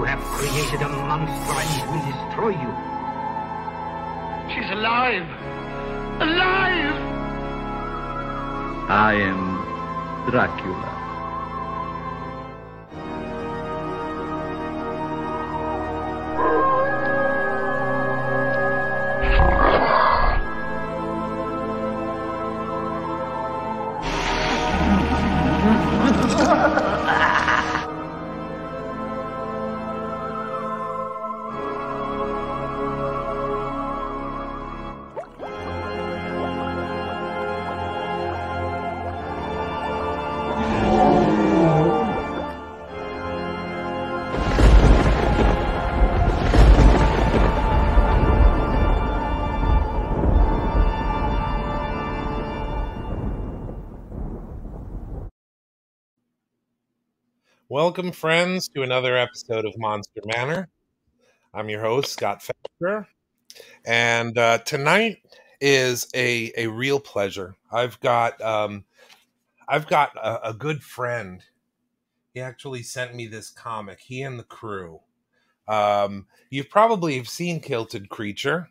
have created a monster and it will destroy you. She's alive! Alive! I am Dracula. Welcome, friends, to another episode of Monster Manor. I'm your host, Scott Factor, and tonight is a real pleasure. I've got a good friend. He actually sent me this comic. He and the crew. You've probably seen Kilted Creature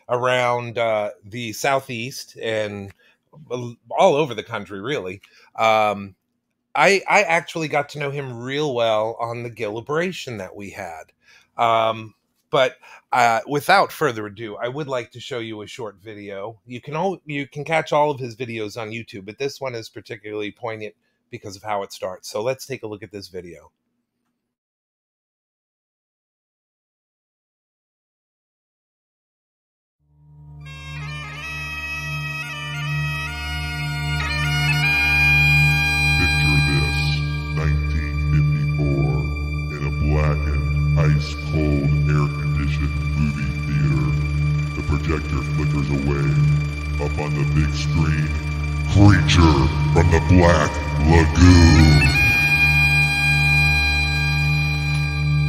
around the Southeast and all over the country, really. I actually got to know him real well on the Gill-A-Brate that we had. But without further ado, I would like to show you a short video. You can catch all of his videos on YouTube, but this one is particularly poignant because of how it starts. So let's take a look at this video. Ice-cold, air-conditioned movie theater. The projector flickers away. Up on the big screen, Creature from the Black Lagoon.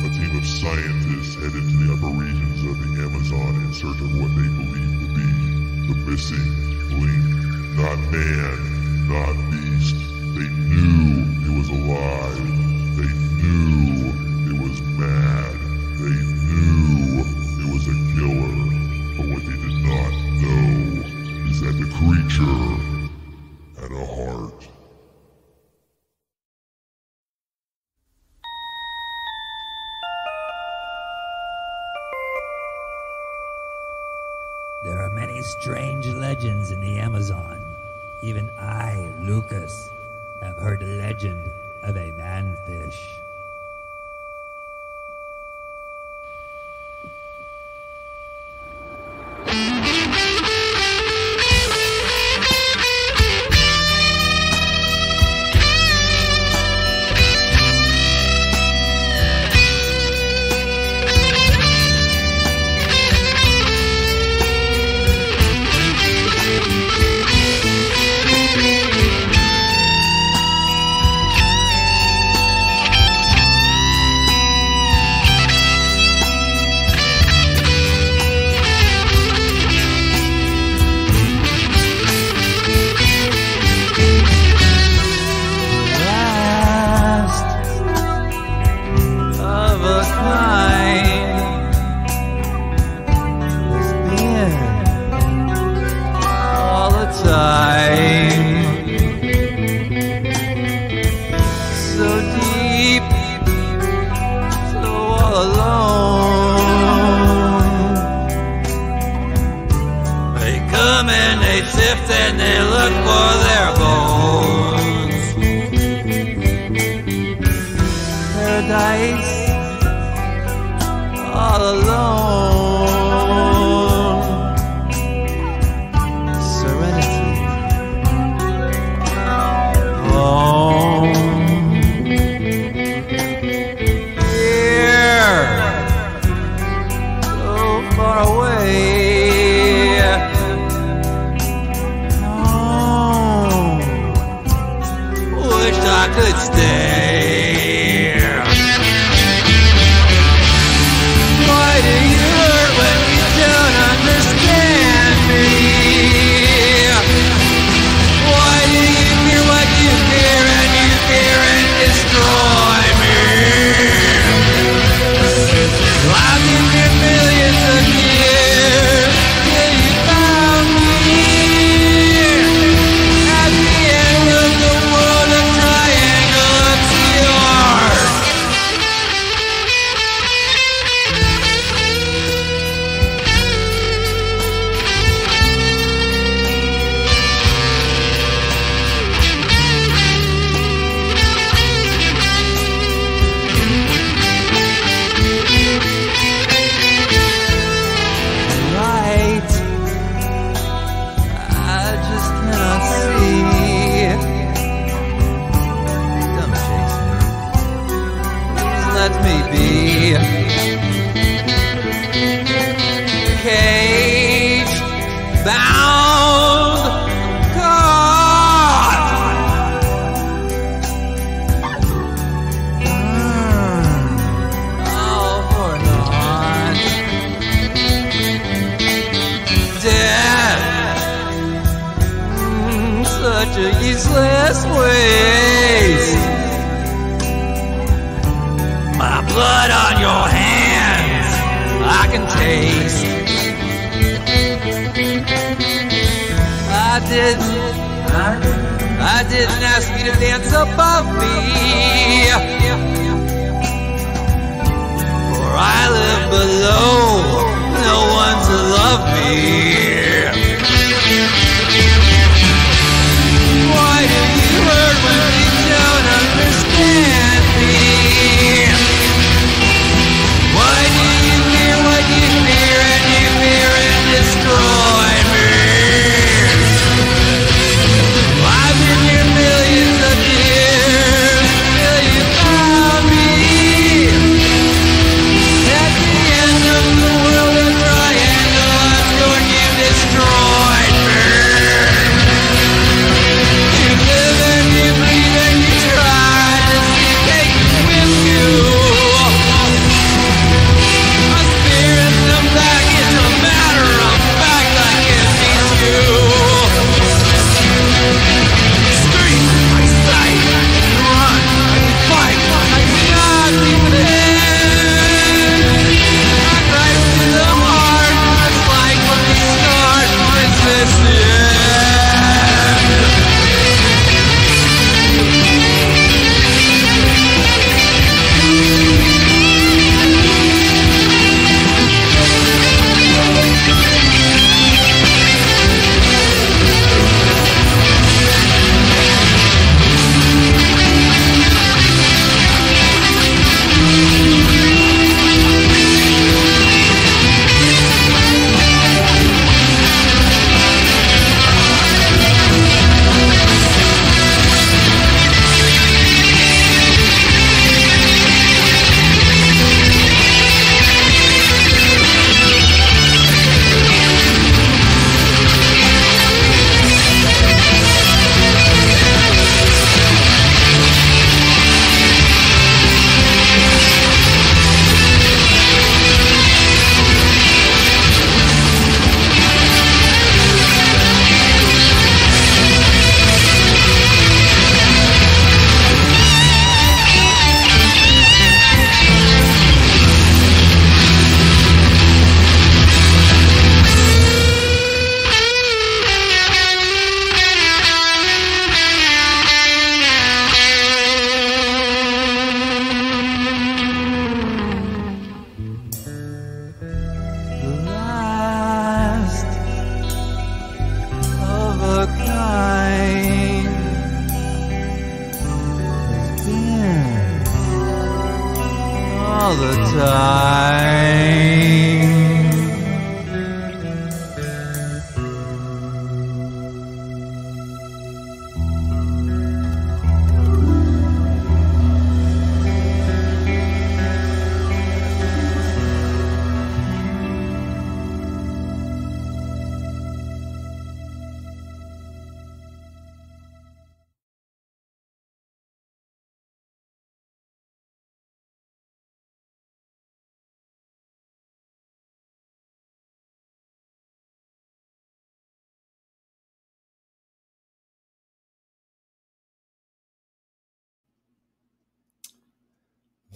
A team of scientists head into the upper regions of the Amazon in search of what they believe to be the missing link. Not man, not beast. They knew it was alive. They knew it was mad. They knew it was a killer. But what they did not know is that the creature had a heart. There are many strange legends in the Amazon. Even I, Lucas, have heard the legend of a manfish. And they look for their bones. Paradise, all alone. Serenity, home. Here, so far away. I could stay. Why do you hurt when you don't understand me? Why do you fear what you fear and destroy me? waste. I didn't ask you to dance above me, for I live below, no one to love me. Why do you hurt when you don't understand me? Why do you fear what you fear and you fear and destroy me? I've been here millions of years till you found me. At the end of the world, a triangle, I'm sure you destroyed me. You live and you breathe and you try to see take me with you. My spirit comes back, it's a matter of fact, I can meet you. Street, I sight, run, I fight, I cannot defend. I drive to the heart, it's like when we start, is this the end? Last of a kind has been all the time.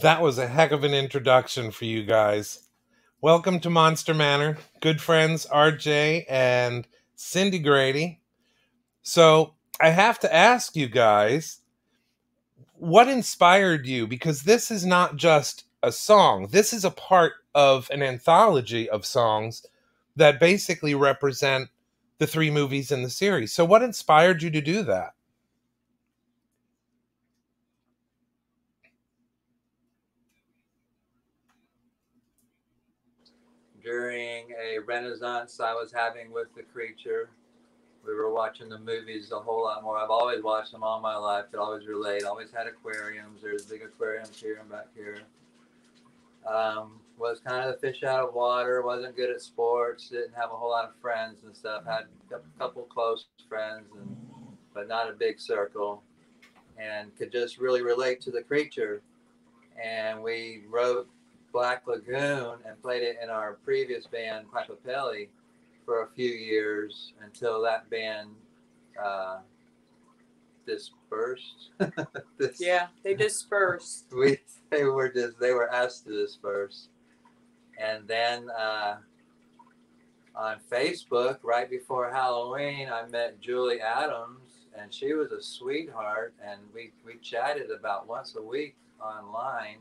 That was a heck of an introduction for you guys. Welcome to Monster Manor. Good friends RJ and Cindy Grady. So I have to ask you guys, what inspired you? Because this is not just a song. This is a part of an anthology of songs that basically represent the 3 movies in the series. So what inspired you to do that? During a renaissance I was having with the creature, we were watching the movies a whole lot more. I've always watched them all my life. Could always relate. Always had aquariums. There's big aquariums here and back here. Was kind of the fish out of water. Wasn't good at sports. Didn't have a whole lot of friends and stuff. Had a couple close friends, but not a big circle. And could just really relate to the creature. And we wrote Black Lagoon and played it in our previous band, Papapelli, for a few years until that band dispersed. Yeah, they dispersed. They were asked to disperse, And then on Facebook, right before Halloween, I met Julie Adams, and she was a sweetheart, and we chatted about once a week online,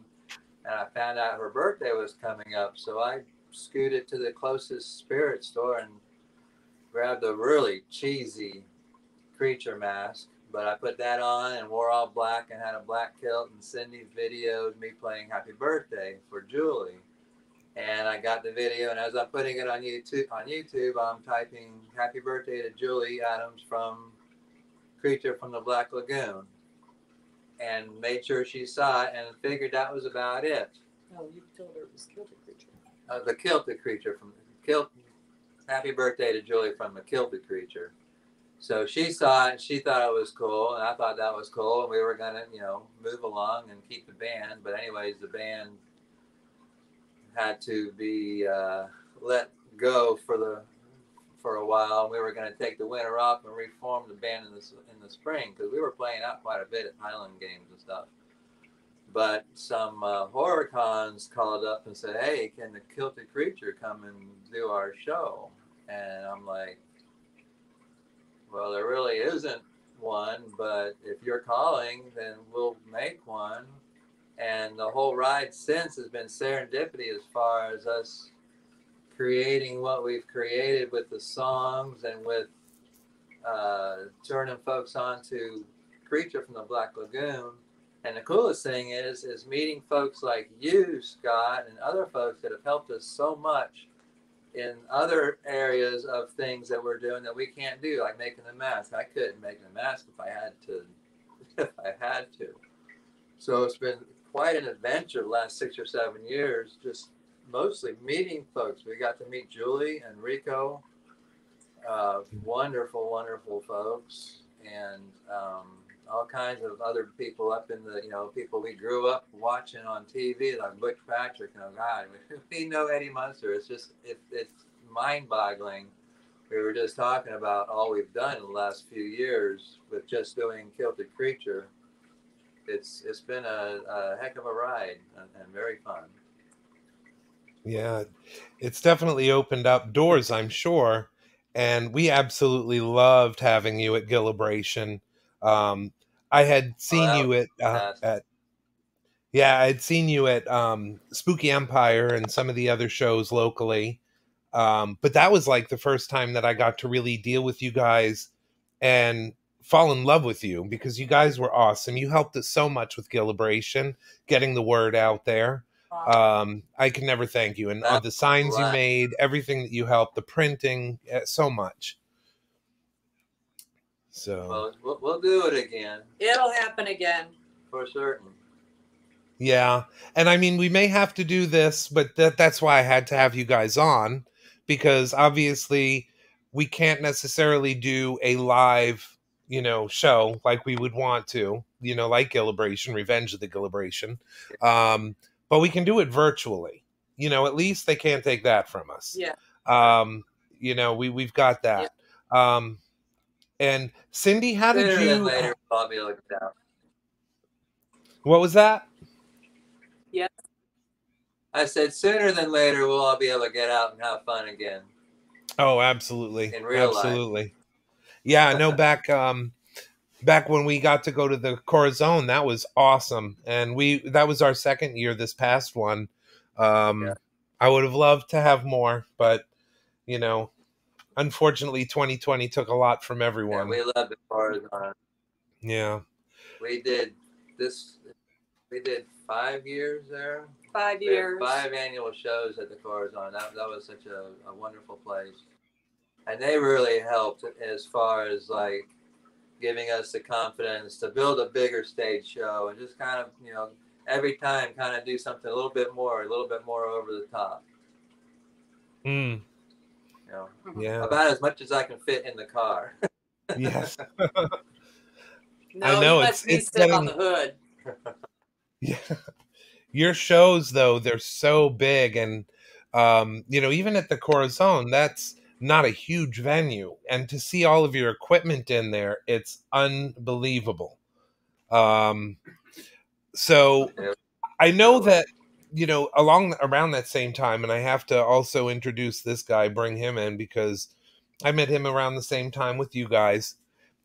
and I found out her birthday was coming up, so I scooted to the closest spirit store and grabbed a really cheesy creature mask, but I put that on and wore all black and had a black kilt, and Cindy videoed me playing Happy Birthday for Julie. And I got the video, and as I'm putting it on YouTube, I'm typing "Happy Birthday to Julie Adams from Creature from the Black Lagoon," and made sure she saw it and figured that was about it. No, you told her it was Kilted Creature. The Kilted Creature from Happy Birthday to Julie from the Kilted Creature. So she saw it, she thought it was cool, and I thought that was cool, and we were gonna, move along and keep the band. But anyways, the band had to be let go for a while. We were going to take the winter off and reform the band in the spring, because we were playing out quite a bit at Highland Games and stuff. But some horror cons called up and said, "Hey, can the Kilted Creature come and do our show?" And I'm like, "Well, there really isn't one, but if you're calling, then we'll make one." And the whole ride since has been serendipity, as far as us creating what we've created with the songs and with turning folks on to Creature from the Black Lagoon. And the coolest thing is meeting folks like you, Scott, and other folks that have helped us so much in other areas of things that we're doing that we can't do, like making the mask. I couldn't make the mask if I had to. So it's been quite an adventure the last 6 or 7 years, just mostly meeting folks. We got to meet Julie and Rico, wonderful, wonderful folks, and all kinds of other people up in the, people we grew up watching on TV, like Butch Patrick. God, we know Eddie Munster. It's just, it's mind-boggling. We were just talking about all we've done in the last few years with just doing Kilted Creature. It's been a heck of a ride and very fun. Yeah, it's definitely opened up doors, I'm sure. And we absolutely loved having you at Gill-A-Brate. I had seen you I'd seen you at Spooky Empire and some of the other shows locally. But that was like the first time that I got to really deal with you guys and fall in love with you, because you guys were awesome. You helped us so much with Gill-A-Brate, getting the word out there. I can never thank you. And the signs you made, everything that you helped, the printing, so much. So we'll do it again. It'll happen again. For certain. Yeah. And I mean, we may have to do this, but that's why I had to have you guys on, because obviously we can't necessarily do a live show like we would want to, like Gill-A-Brate, Revenge of the Gill-A-Brate. But we can do it virtually. At least they can't take that from us. Yeah. We've got that. Yeah. And Cindy, how did you? Later, I'll be able to get out. What was that? Yeah. I said sooner than later we'll all be able to get out and have fun again. Oh, absolutely. In real life. Yeah, no, back when we got to go to the Corazon, that was awesome. And that was our second year, this past one. I would have loved to have more, but unfortunately 2020 took a lot from everyone. Yeah, we loved the Corazon. Yeah. We did 5 years there. 5 years. 5 annual shows at the Corazon. That was such a wonderful place. And they really helped as far as like giving us the confidence to build a bigger stage show and just kind of, every time kind of do something a little bit more over the top. Yeah. About as much as I can fit in the car. Yes. No, I know it's sit on the hood. Yeah. Your shows though, they're so big, and even at the Corazon, that's not a huge venue, and to see all of your equipment in there, it's unbelievable. So I know that you know, around that same time, and I have to also introduce this guy, bring him in, because I met him around the same time with you guys,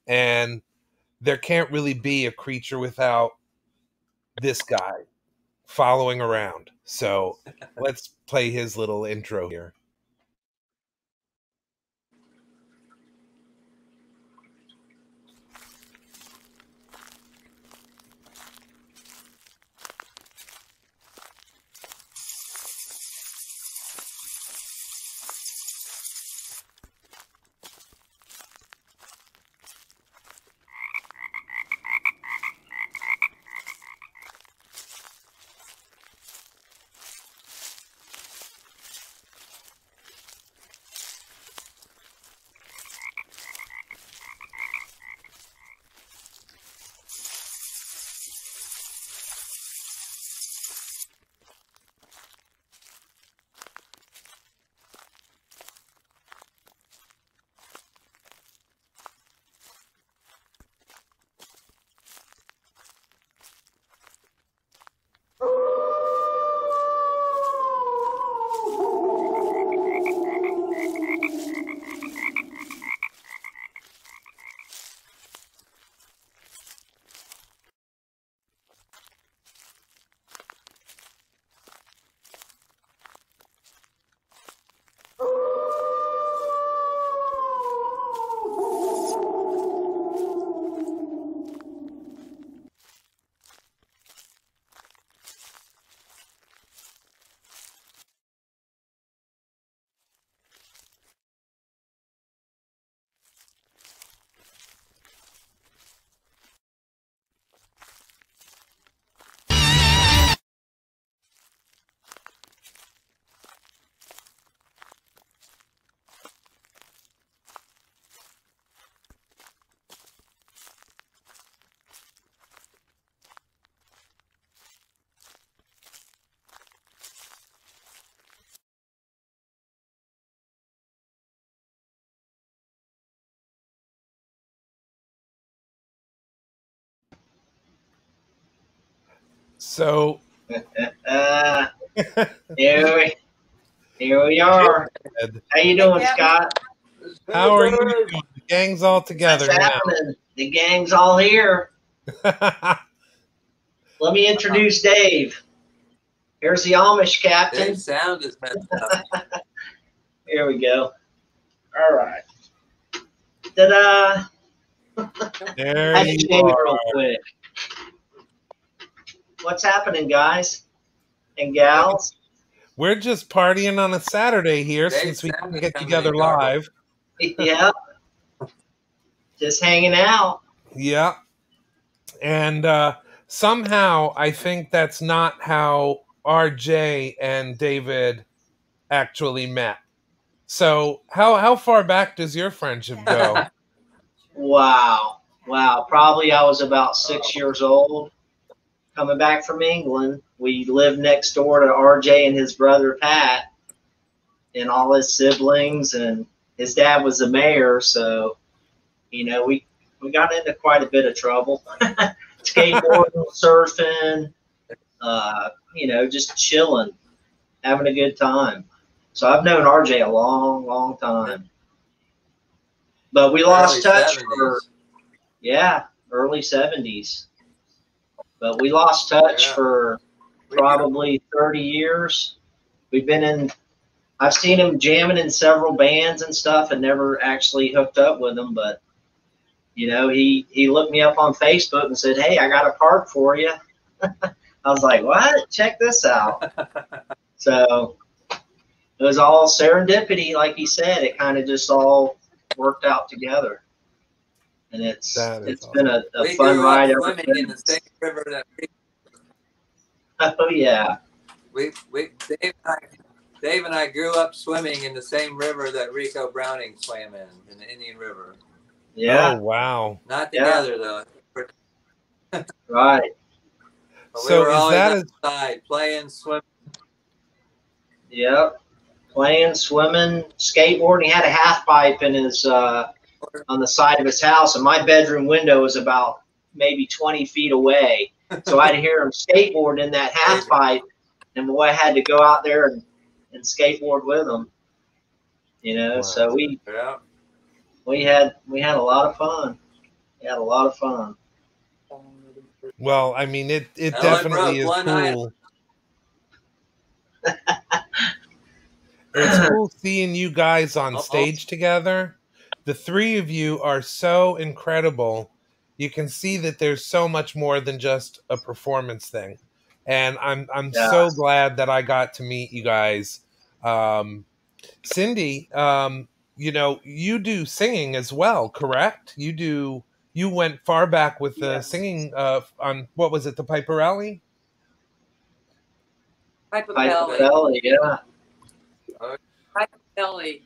and there can't really be a creature without this guy following around. So let's play his little intro here. So here we are. How you doing, Scott? How are you doing? The gang's all together What's now. happening? The gang's all here. Let me introduce Dave. Here's the Amish captain. Dave's sound is messed up. Here we go. All right. Ta-da! There Had to you shave it real are. quick. What's happening, guys and gals? We're just partying on a Saturday here since we can get together live. Yeah. Just hanging out. Yeah. And somehow I think that's not how RJ and David actually met. So how far back does your friendship go? Wow. Probably I was about 6 years old coming back from England. We lived next door to RJ and his brother Pat and all his siblings, and his dad was the mayor, so you know we got into quite a bit of trouble. Skateboarding, surfing, you know, just chilling, having a good time. So I've known RJ a long time. But we lost touch for, early 70s. But we lost touch for probably 30 years. I've seen him jamming in several bands and stuff and never actually hooked up with him. But, you know, he looked me up on Facebook and said, hey, I got a part for you. I was like, what? Check this out. So it was all serendipity, like he said. It kind of just all worked out together. And it's been a fun ride ever since. In the same river that Oh yeah. Dave and I grew up swimming in the same river that Rico Browning swam in the Indian River. Yeah. Oh wow. Not together though. Right. But So we were is always that outside playing, swimming. Yep. Playing, swimming, skateboarding. He had a half pipe in his on the side of his house, and my bedroom window was about maybe 20 feet away. So I'd hear him skateboard in that half pipe and boy, I had to go out there and skateboard with them. You know, Wow. so we Yeah. had a lot of fun. We had a lot of fun. Well, I mean, it I only definitely broke is one item. cool. It's cool seeing you guys on stage together. The three of you are so incredible. You can see that there's so much more than just a performance thing. And I'm so glad that I got to meet you guys. Cindy, you know, you do singing as well, correct? You went far back with the singing on, what was it, the Piper Rally? Piper Piper Belly. Belly, yeah. Piper Belly.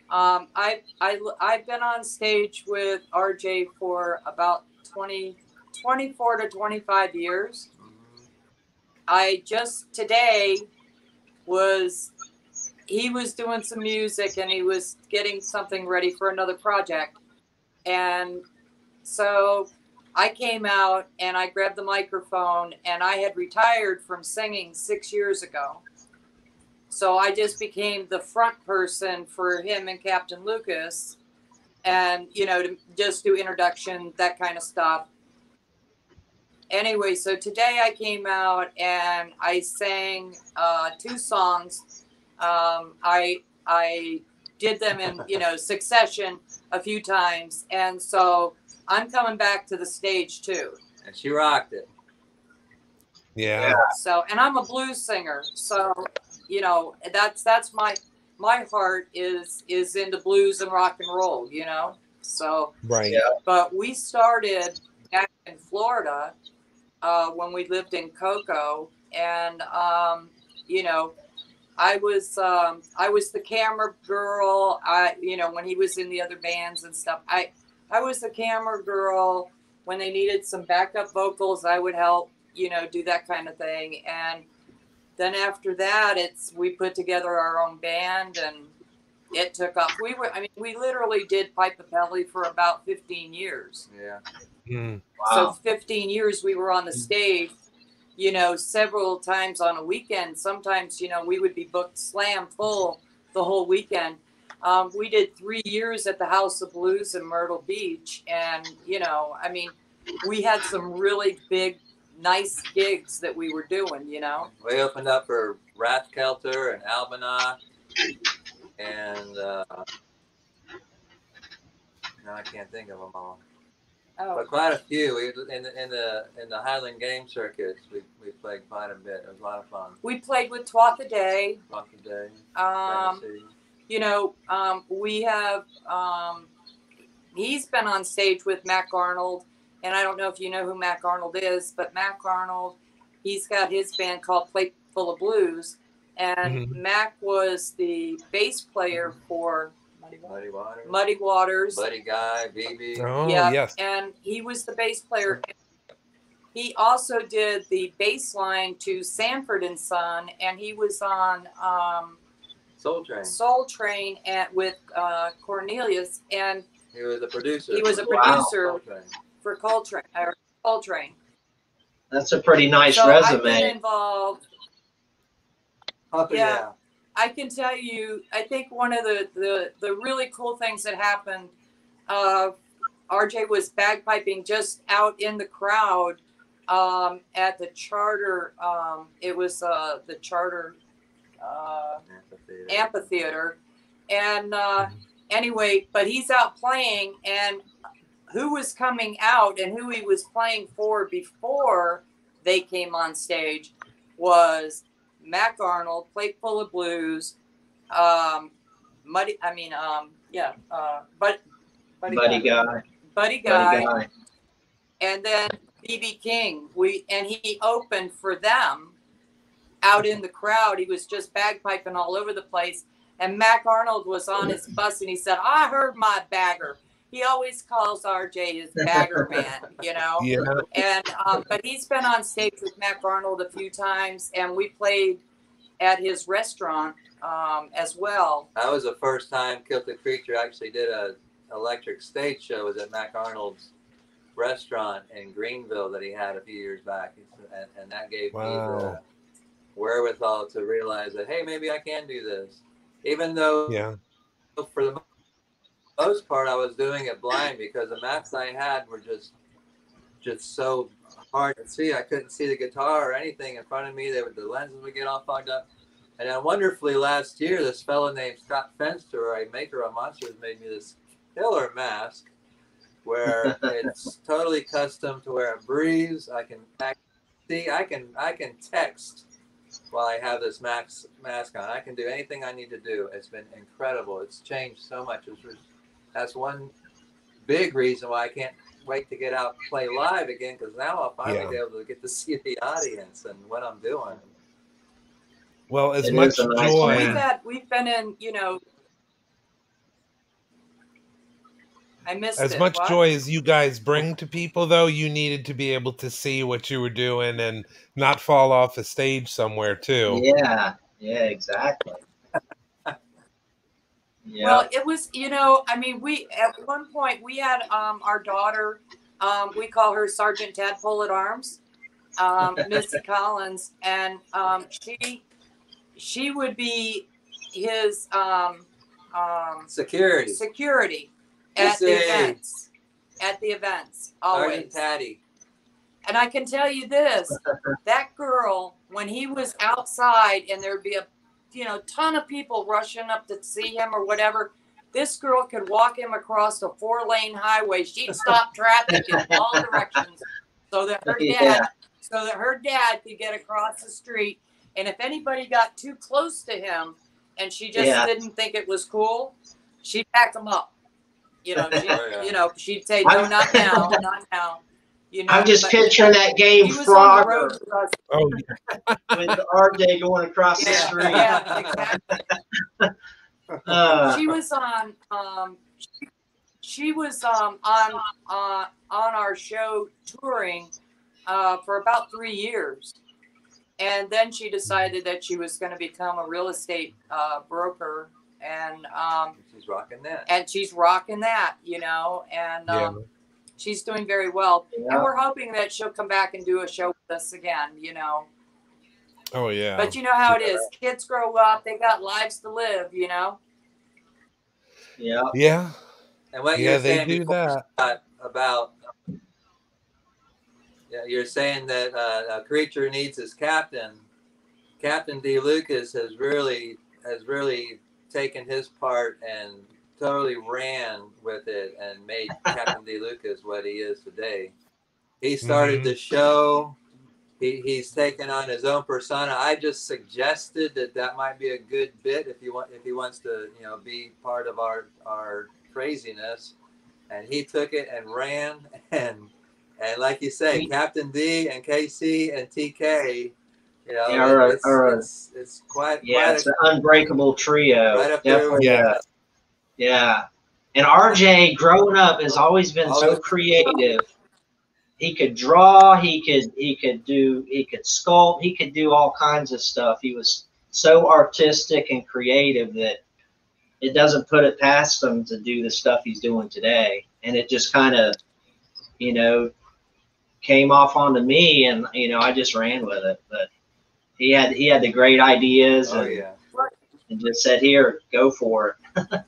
I've been on stage with RJ for about 24 to 25 years. I just today he was doing some music and he was getting something ready for another project. And so I came out and I grabbed the microphone, and I had retired from singing 6 years ago. So I just became the front person for him and Captain Lucas, and, you know, to just do introduction, that kind of stuff. Anyway, so today I came out and I sang 2 songs. I did them in, you know, succession a few times, and so I'm coming back to the stage too. And she rocked it. Yeah. So, and I'm a blues singer, so, you know, that's my heart is into blues and rock and roll, you know. So, right. But we started back in Florida when we lived in Cocoa, and you know, I was the camera girl. You know, when he was in the other bands and stuff, I was the camera girl. When they needed some backup vocals, I would help, you know, do that kind of thing. And then after that, we put together our own band, and it took off. We literally did Piper Belly for about 15 years. Yeah. Mm. So 15 years we were on the stage, you know, several times on a weekend. Sometimes, you know, we would be booked slam full the whole weekend. We did 3 years at the House of Blues in Myrtle Beach. And, you know, I mean, we had some really big, nice gigs that we were doing, you know. We opened up for Rathkelter and Albanach, and now I can't think of them all. Oh. But quite a few. We in the Highland Game Circuits. We played quite a bit. It was a lot of fun. We played with Twatha Day. Twatha Day. You know, we have. He's been on stage with Mac Arnold, and I don't know if you know who Mac Arnold is, but Mac Arnold, he's got his band called Plate Full of Blues, and Mac was the bass player for Muddy Waters, Buddy Guy, BB. Oh, yeah, yes. and he was the bass player. He also did the bass line to Sanford and Son, and he was on Soul Train with Cornelius, and he was a producer. He was a producer for Coltrane. That's a pretty nice so resume. I've been involved. Oh, yeah. I can tell you, I think one of the really cool things that happened, RJ was bagpiping just out in the crowd at the Charter, it was the Charter amphitheater. And anyway, but he's out playing, and who was coming out and who he was playing for before they came on stage was Mac Arnold, Plate Full of Blues, Buddy Guy, and then BB King. And he opened for them out in the crowd. He was just bagpiping all over the place. And Mac Arnold was on his bus, and he said, "I heard my bagger." He always calls RJ his bagger man, you know. Yeah. And but he's been on stage with Mac Arnold a few times, and we played at his restaurant as well. That was the first time KILTED CREATURE actually did a electric stage show. Was at Mac Arnold's restaurant in Greenville that he had a few years back, and that gave me wherewithal to realize that, hey, maybe I can do this. Even though for the most part I was doing it blind, because the maps I had were just so hard to see. I couldn't see the guitar or anything in front of me. The lenses would get all fogged up. And then wonderfully last year, this fellow named Scott Fenster, a maker of monsters, made me this killer mask where it's totally custom to where it breathes. I can see, I can text while I have this mask on. I can do anything I need to do. It's been incredible. It's changed so much. That's one big reason why I can't wait to get out and play live again, because now I'll finally be able to get to see the audience and what I'm doing. Well, as much joy. We've been in, you know, I missed as much joy as you guys bring to people, though, you needed to be able to see what you were doing and not fall off a stage somewhere too. Yeah, exactly. Yeah. Well, it was, you know, I mean, we at one point we had our daughter, we call her Sergeant Tadpole at Arms, Missy Collins, and she would be his security at the events. At the events, always. Tatty. And I can tell you this, that girl, when he was outside and there'd be a ton of people rushing up to see him or whatever, this girl could walk him across a 4-lane highway. She'd stop traffic in all directions so that her dad could get across the street. And if anybody got too close to him and she just didn't think it was cool, she'd pack them up. You know, she'd say, no, not now, not now. You know, I'm just picturing that game Frogger with RJ going across the street. Yeah, exactly. She was on. She was on our show touring for about 3 years, and then she decided that she was going to become a real estate broker, and she's rocking that. And she's rocking that, you know, and. She's doing very well. Yeah. And we're hoping that she'll come back and do a show with us again, you know. Oh, yeah. But you know how it is. Kids grow up. They got lives to live, you know. Yeah. Yeah. And what you're saying about you're saying that a creature needs his captain. Captain D. Lucas has really taken his part and totally ran with it and made Captain D. Lucas what he is today. He started the show. He's taken on his own persona. I just suggested that might be a good bit if he wants to, you know, be part of our craziness. And he took it and ran, and like you say, Captain D and KC and TK, you know, it's quite it's an unbreakable trio. Right up definitely. There. Yeah. And RJ growing up has always been so creative. He could draw, he could sculpt, he could do all kinds of stuff. He was so artistic and creative that it doesn't put it past him to do the stuff he's doing today. And it just kind of, you know, came off onto me, and you know, I just ran with it. But he had the great ideas and just said, here, go for it.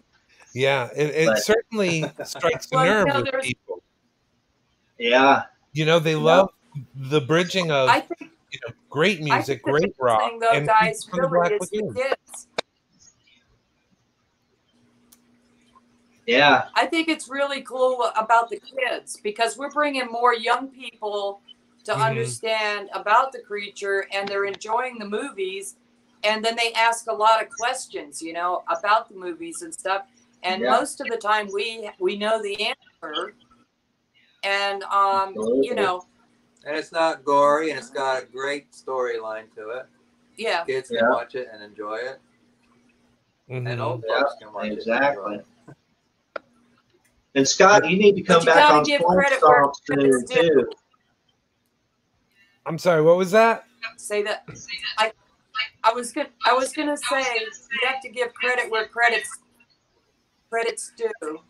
Yeah, it certainly strikes a nerve with people. Yeah. You know, they love the bridging of great music, great rock, and guys really is the kids. Yeah. I think it's really cool about the kids because we're bringing more young people to understand about the creature, and they're enjoying the movies, and then they ask a lot of questions, you know, about the movies and stuff. And most of the time we know the answer. And, you know. And it's not gory, and it's got a great storyline to it. Yeah. Kids can watch it and enjoy it. And old folks can watch it and enjoy it. And Scott, you need to come back on Stomp soon, too. I'm sorry, what was that? Say that. I was gonna say you have to give credit where credit's due.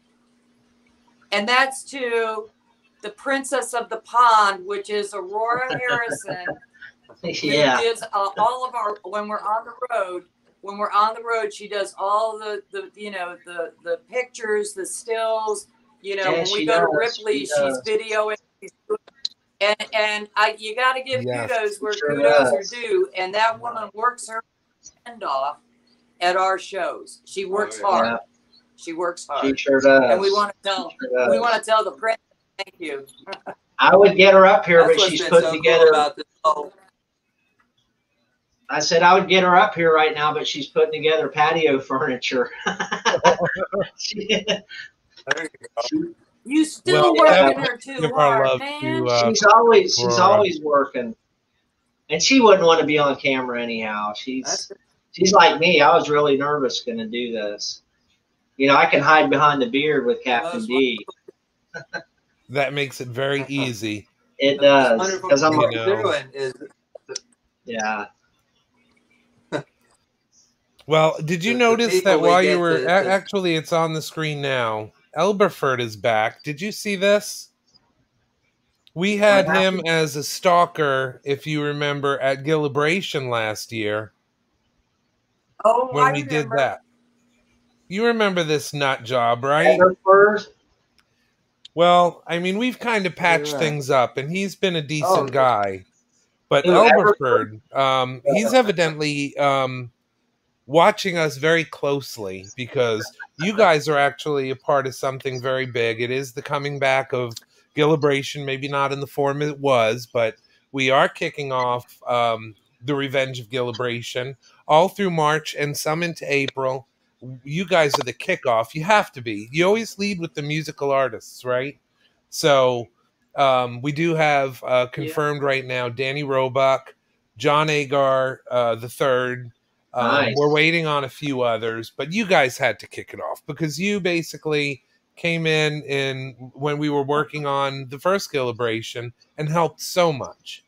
And that's to the Princess of the Pond, which is Aurora Harrison, Yeah. Who does all of our when we're on the road. When we're on the road, she does all the the pictures, the stills. You know, Yeah, when we she go to does. Ripley, She she's does. videoing. And you got to give Yes. kudos where Sure kudos are does. due. And that woman works her end off at our shows. She works hard. Yeah. She works hard. She sure does. And we want to tell the prince thank you. I would get her up here, That's but what's she's been putting so together. cool about this whole. I said I would get her up here right now, but she's putting together patio furniture. You still working her too give our hard, love man. to, she's always working, and she wouldn't want to be on camera anyhow. She's like me. I was really nervous going to do this. You know, I can hide behind the beard with Captain D. That makes it very easy. It does, because I'm yeah. Well, did you notice that while you were actually, it's on the screen now. Elberford is back. Did you see this? We had him as a stalker, if you remember, at Gill-A-Brate last year. Oh, when we did that. You remember this nut job, right? Well, I mean, we've kind of patched things up, and he's been a decent guy. But Elberford, he's evidently watching us very closely because you guys are actually a part of something very big. It is the coming back of Gill-A-Brate, maybe not in the form it was, but we are kicking off the Revenge of Gill-A-Brate all through March and some into April. You guys are the kickoff. You have to be. You always lead with the musical artists, right? So we do have confirmed right now Danny Roebuck, John Agar the third. Nice. We're waiting on a few others, but you guys had to kick it off because you basically came in when we were working on the first Gill-A-Brate and helped so much.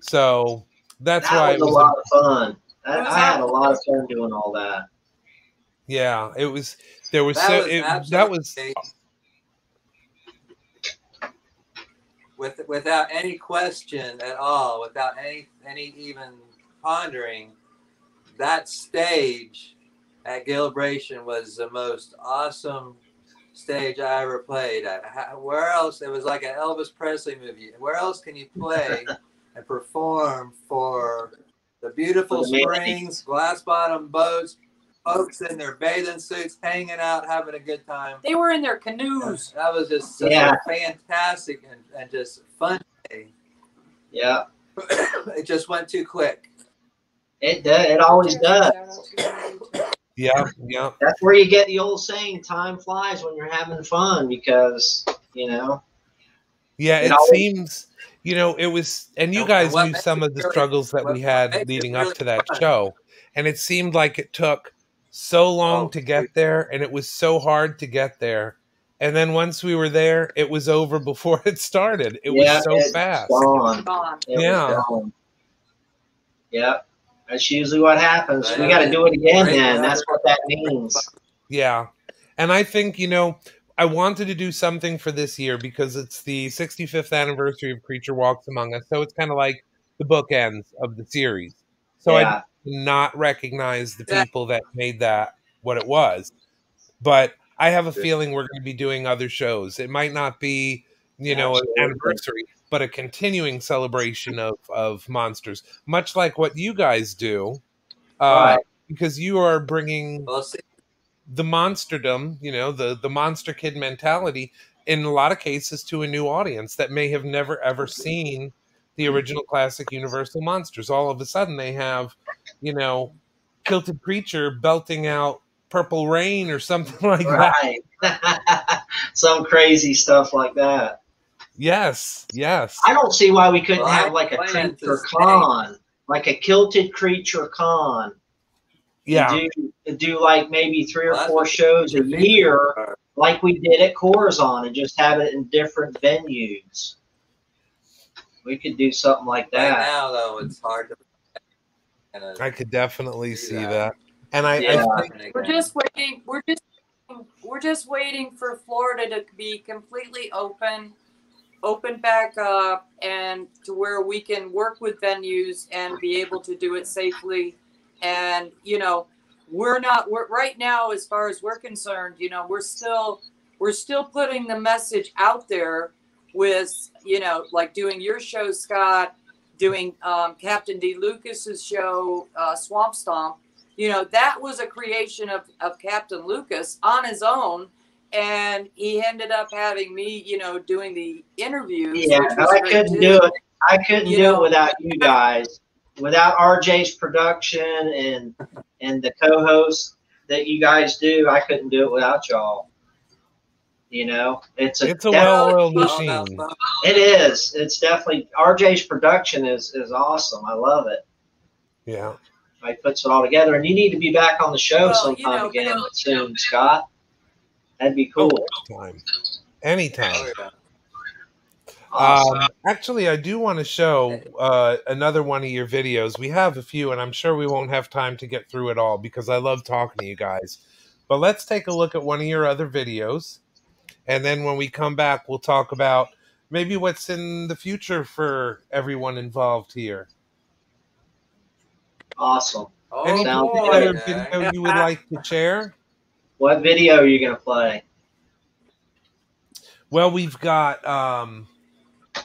So that's why it was a lot of fun. I had a lot of fun doing all that. Yeah, it was. There was that was without any question at all, without any even pondering. That stage at Gill-A-Brate was the most awesome stage I ever played at. Where else? It was like an Elvis Presley movie. Where else can you play and perform for the beautiful springs, glass bottom boats, folks in their bathing suits, hanging out, having a good time? They were in their canoes. That was just such a fantastic and just fun day. Yeah. It just went too quick. It does. It always does. Yeah. That's where you get the old saying, time flies when you're having fun, because, you know. Yeah, it seems, you know, it was, and you guys knew some of the struggles that we had leading up to that show. And it seemed like it took so long to get there, and it was so hard to get there. And then once we were there, it was over before it started. It was so fast. Yeah. That's usually what happens. We got to do it again then. That's what that means. Yeah. And I think, you know, I wanted to do something for this year because it's the 65th anniversary of Creature Walks Among Us. So it's kind of like the bookends of the series. So I did not recognize the people that made that what it was. But I have a feeling we're going to be doing other shows. It might not be, you know, an anniversary, but a continuing celebration of monsters, much like what you guys do, because you are bringing the monsterdom, you know, the monster kid mentality, in a lot of cases to a new audience that may have never ever seen the original classic Universal monsters. All of a sudden they have, you know, Kilted Creature belting out Purple Rain or something like that. Some crazy stuff like that. Yes. I don't see why we couldn't have like a creature con, like a Kilted Creature con. Yeah. Do like maybe 3 or 4 shows a year, like we did at Corazon, and just have it in different venues. We could do something like that. Right now, though, it's hard to. I could definitely see that. And I think we're just waiting. We're just waiting for Florida to be completely open open back up and to where we can work with venues and be able to do it safely. And, you know, we're right now, as far as we're concerned, you know, we're still putting the message out there with, you know, like doing your show, Scott, doing Captain D. Lucas's show, Swamp Stomp. You know, that was a creation of Captain Lucas on his own. And he ended up having me, you know, doing the interviews. Yeah, I couldn't do it. I couldn't do it without you guys. Without RJ's production and the co-hosts that you guys do, I couldn't do it without y'all. You know, it's a well-oiled machine. It is. It's definitely RJ's production is awesome. I love it. Yeah, he puts it all together, and you need to be back on the show sometime again soon, Scott. That'd be cool. Anytime. Oh, yeah. Awesome. Actually, I do want to show another one of your videos. We have a few, and I'm sure we won't have time to get through it all because I love talking to you guys. But let's take a look at one of your other videos. And then when we come back, we'll talk about maybe what's in the future for everyone involved here. Awesome. Any other video you would like to share? What video are you going to play? Well, we've got, how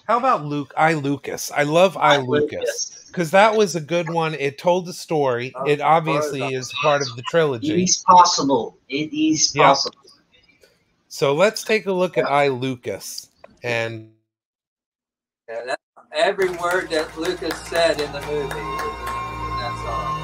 about Lucas? I love Lucas because that was a good one. It told the story. It obviously is part of the trilogy. It is possible. It is possible. So let's take a look at Lucas. And every word that Lucas said in the movie was in that song.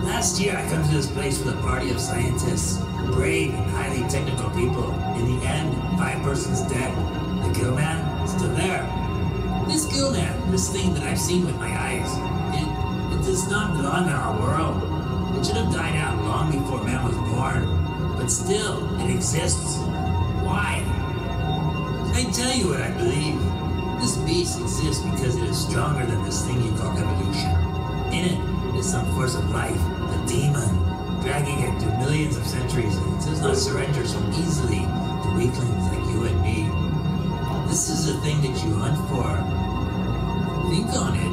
Last year, I come to this place with a party of scientists, brave and highly technical people. In the end, 5 persons dead. The Gill Man still there. This Gill Man, this thing that I've seen with my eyes, it does not belong in our world. It should have died out long before man was born. But still, it exists. Why? I tell you what I believe. This beast exists because it is stronger than this thing you call evolution. In it is some force of life, a demon, dragging it through millions of centuries, and it does not surrender so easily to weaklings like you and me. This is the thing that you hunt for. Think on it.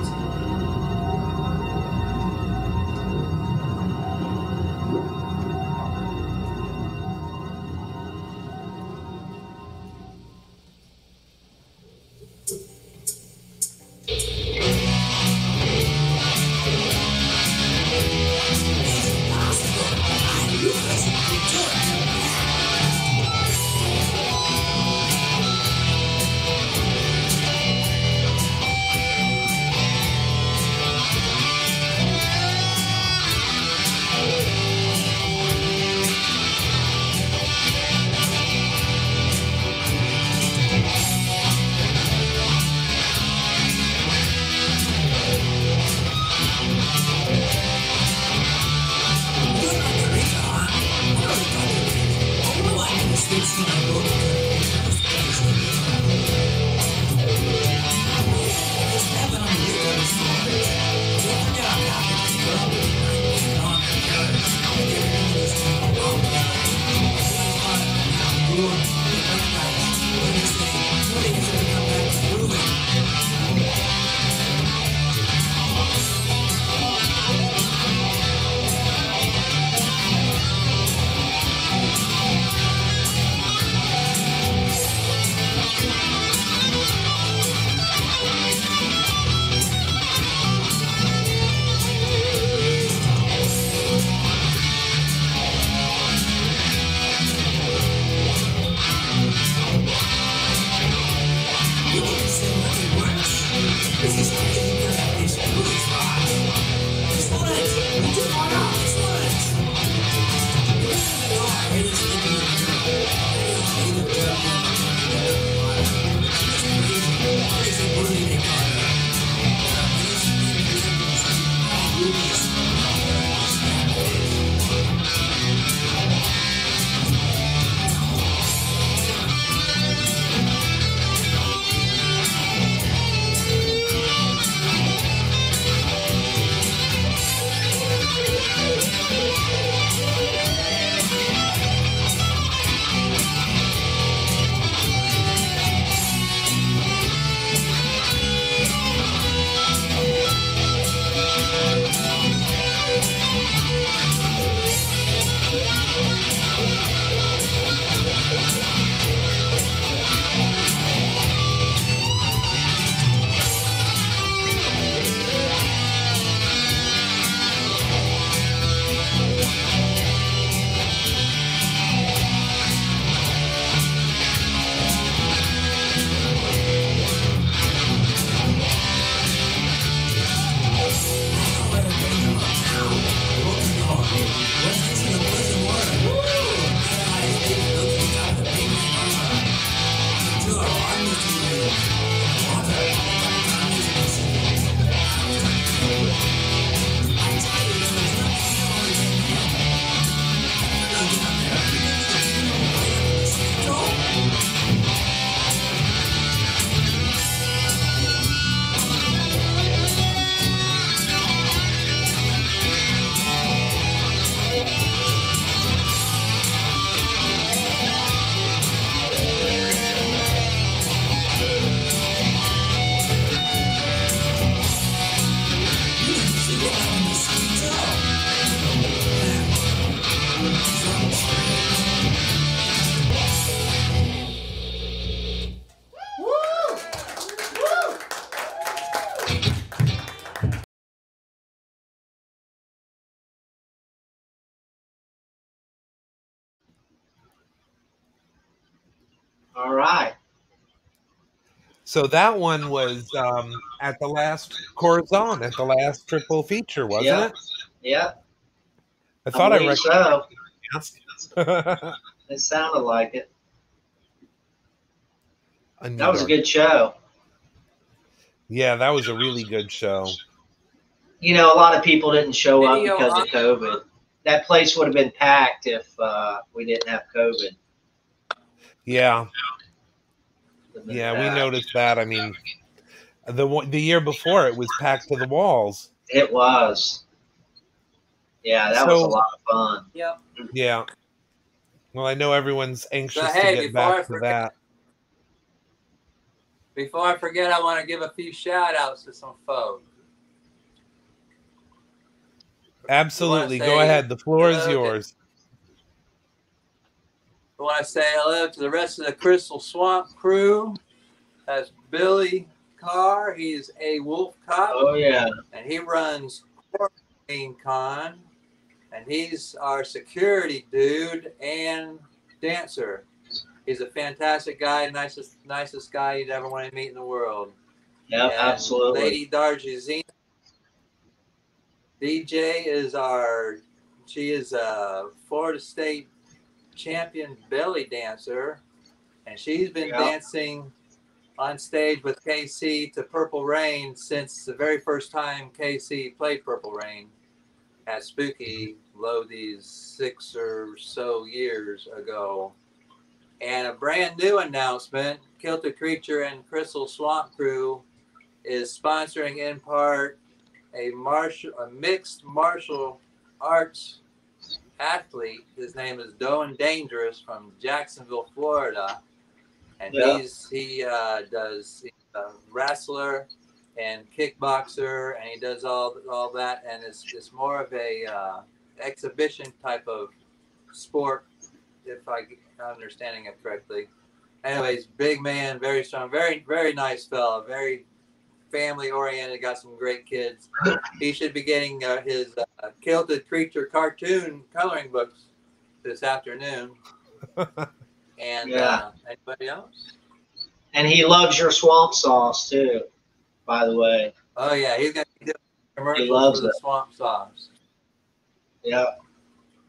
All right. So that one was at the last Corazon, at the last triple feature, wasn't Yep. it? Yep. I I thought I believe so. recognized. It sounded like it. Unmute That was a our- good show. Yeah, that was a really good show. You know, a lot of people didn't show up Video because on- of COVID. That place would have been packed if we didn't have COVID. Yeah. Yeah, we noticed that. I mean, the year before it was packed to the walls. It was. Yeah, that was a So- lot of fun. Yep. Yeah. Well, I know everyone's anxious hey, to get before I back to forget- that. Before I forget, I want to give a few shout outs to some folks. Absolutely. say Go ahead. The floor is hello to- yours. I want to say hello to the rest of the Crystal Swamp crew. That's Billy Carr. He's a wolf cop. Oh, yeah. And he runs Quarantine Con. And he's our security dude and dancer. He's a fantastic guy, nicest guy you'd ever want to meet in the world. Yep, And absolutely. Lady Darjazina DJ is she is a Florida State champion belly dancer, and she's been dancing on stage with KC to Purple Rain since the very first time KC played Purple Rain at Spooky Lothies 6 or so years ago. And a brand new announcement, KILTED CREATURE and Crystal Swamp Crew is sponsoring in part a mixed martial arts athlete. His name is Doan Dangerous from Jacksonville, Florida. And he's a wrestler and kickboxer, and he does all that, and it's more of a exhibition type of sport, if I'm understanding it correctly. Anyways, big man, very strong, very, very nice fella, very family oriented, got some great kids. He should be getting his KILTED CREATURE cartoon coloring books this afternoon. And anybody else? And he loves your swamp sauce, too, by the way. Oh, yeah, he's going to do commercials loves for the it. swamp sauce. Yeah.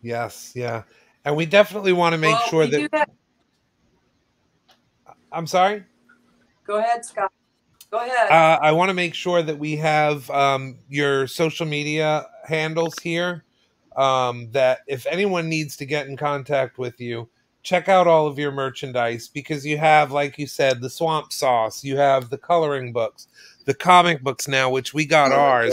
Yes, yeah. And we definitely want to make sure that... I'm sorry? Go ahead, Scott. Go ahead. I want to make sure that we have your social media handles here, that if anyone needs to get in contact with you, check out all of your merchandise, because you have, like you said, the swamp sauce, you have the coloring books, the comic books now, which we got ours.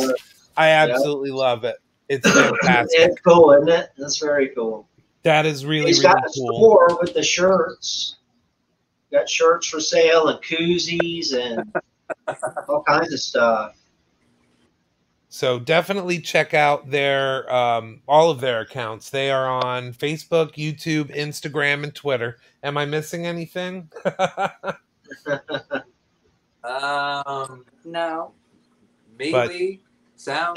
I absolutely love it. It's fantastic. It's cool, isn't it? That's very cool. That is really, He's really got a cool. store with the shirts. Got shirts for sale and koozies and all kinds of stuff. So definitely check out their all of their accounts. They are on Facebook, YouTube, Instagram, and Twitter. Am I missing anything? No. MeWe, SoundCloud.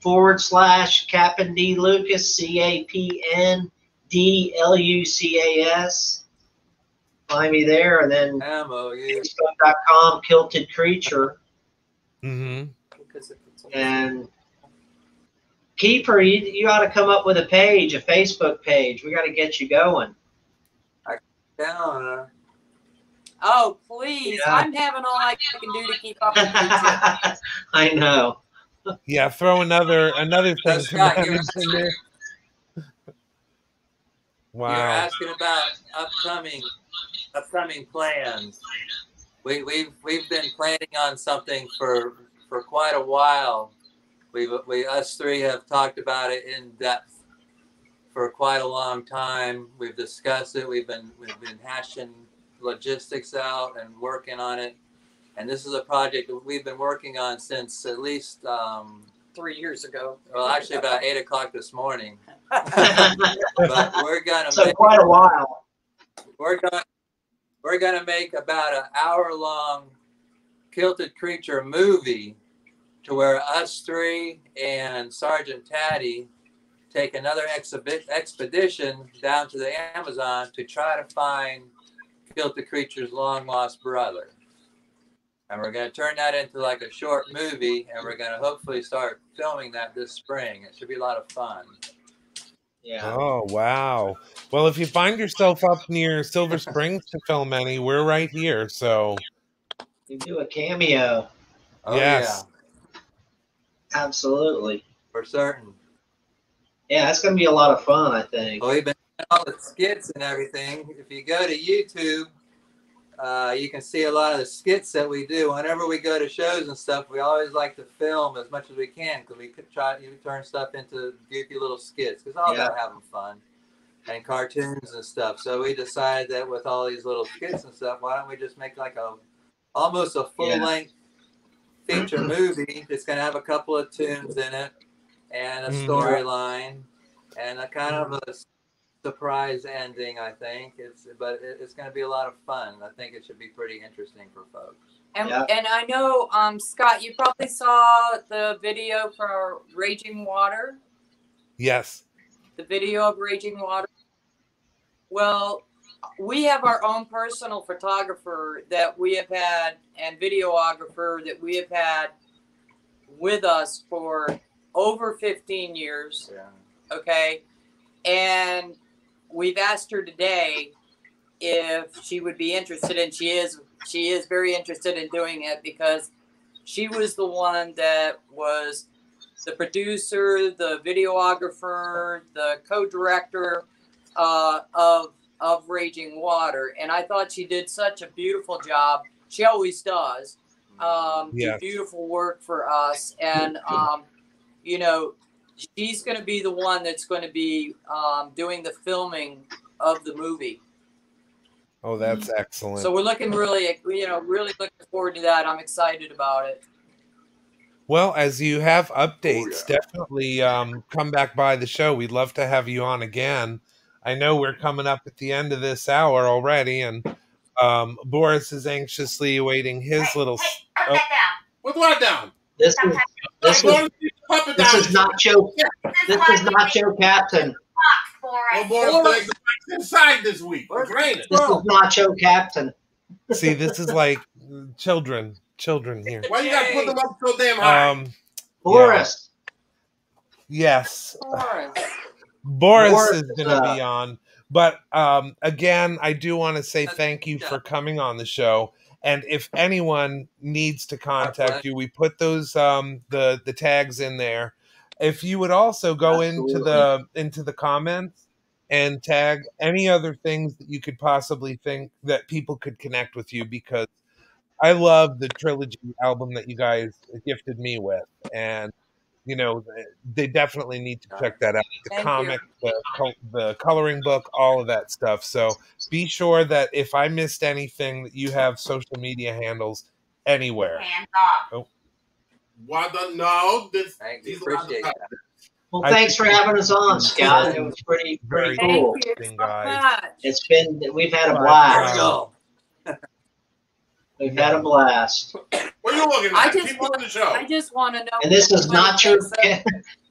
Facebook.com/Captain D Lucas, CapnDLucas. Find me there, and then Facebook.com KILTED CREATURE. Mm-hmm. And Keeper, you ought to come up with a page, a Facebook page. We got to get you going. Oh, please. Yeah. I'm having all I can do to keep up with you. I know. Yeah, throw another thing to Scott, manage in there. Wow. You're asking about upcoming plans. We've been planning on something for quite a while. Us three have talked about it in depth for quite a long time. We've discussed it. We've been hashing logistics out and working on it. And this is a project that we've been working on since at least 3 years ago. well, actually about 8 o'clock this morning. But we're gonna So quite a while. We're gonna make about an hour-long KILTED CREATURE movie, to where us three and Sergeant Taddy take another expedition down to the Amazon to try to find KILTED CREATURE's long lost brother. And we're going to turn that into like a short movie, and we're going to hopefully start filming that this spring. It should be a lot of fun. Yeah. Oh, wow. Well, if you find yourself up near Silver Springs to film any, we're right here. So You do a cameo. Oh, yes. yeah. Absolutely. For certain. Yeah, that's going to be a lot of fun, I think. Well, we've been doing all the skits and everything. If you go to YouTube, you can see a lot of the skits that we do. Whenever we go to shows and stuff, we always like to film as much as we can because we could try to turn stuff into goofy little skits because all about having fun and cartoons and stuff. So we decided that with all these little skits and stuff, why don't we just make like almost a full-length feature movie that's going to have a couple of tunes in it and a storyline and a kind of a surprise ending, I think. It's going to be a lot of fun. I think it should be pretty interesting for folks. And I know, Scott, you probably saw the video for Raging Water. Yes. The video of Raging Water. Well, we have our own personal photographer that we have had and videographer that we have had with us for over 15 years. Yeah. Okay. And we've asked her today if she would be interested, and she is very interested in doing it because she was the one that was the producer, the videographer, the co-director of Raging Water, and I thought she did such a beautiful job. She always does. Do beautiful work for us, and you know, she's going to be the one that's going to be doing the filming of the movie. Oh, that's excellent. So we're looking really looking forward to that. I'm excited about it. Well, as you have updates, definitely come back by the show. We'd love to have you on again. I know we're coming up at the end of this hour already, and Boris is anxiously awaiting his little... Put that down. Put what down? This is not Joe. This is not Joe Captain. Well, Boris, the inside this week. It's raining. This is not Joe Captain. See, this is like children here. Why you gotta put them up so damn high? Boris. Yeah. Yes. Boris is going to be on. But again, I do want to say thank you for coming on the show. And if anyone needs to contact you, we put those the tags in there. If you would also go into the comments and tag any other things that you could possibly think that people could connect with you, because I love the trilogy album that you guys gifted me with, and you know they definitely need to check that out. The comic, the coloring book, all of that stuff. So be sure that if I missed anything, that you have social media handles anywhere. Hands off. Oh. Why no? Thank you. Appreciate that. Well, thanks for having us on, Scott. It was pretty cool. We've had a blast. We've had a blast. What are you looking at? Keep on the show. I just want to know. And this is not your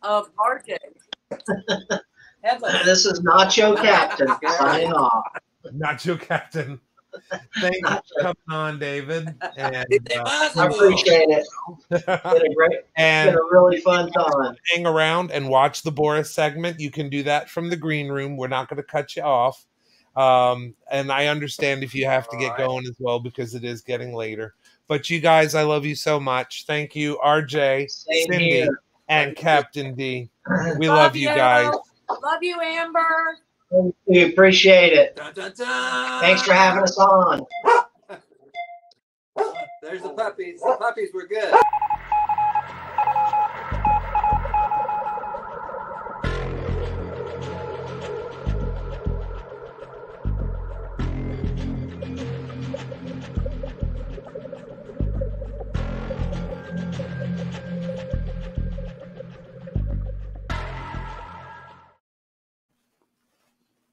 of RJ. This is not Joe Captain signing off. Not Joe Captain. Thank you for coming on, David. And I appreciate it. It's been a really fun time. Hang around and watch the Boris segment. You can do that from the green room. We're not going to cut you off. And I understand if you have to get going as well, because it is getting later. But you guys, I love you so much. Thank you, RJ, Cindy, and Captain D. We love you guys. Love you, Amber. We appreciate it. Dun, dun, dun. Thanks for having us on. There's the puppies. The puppies were good.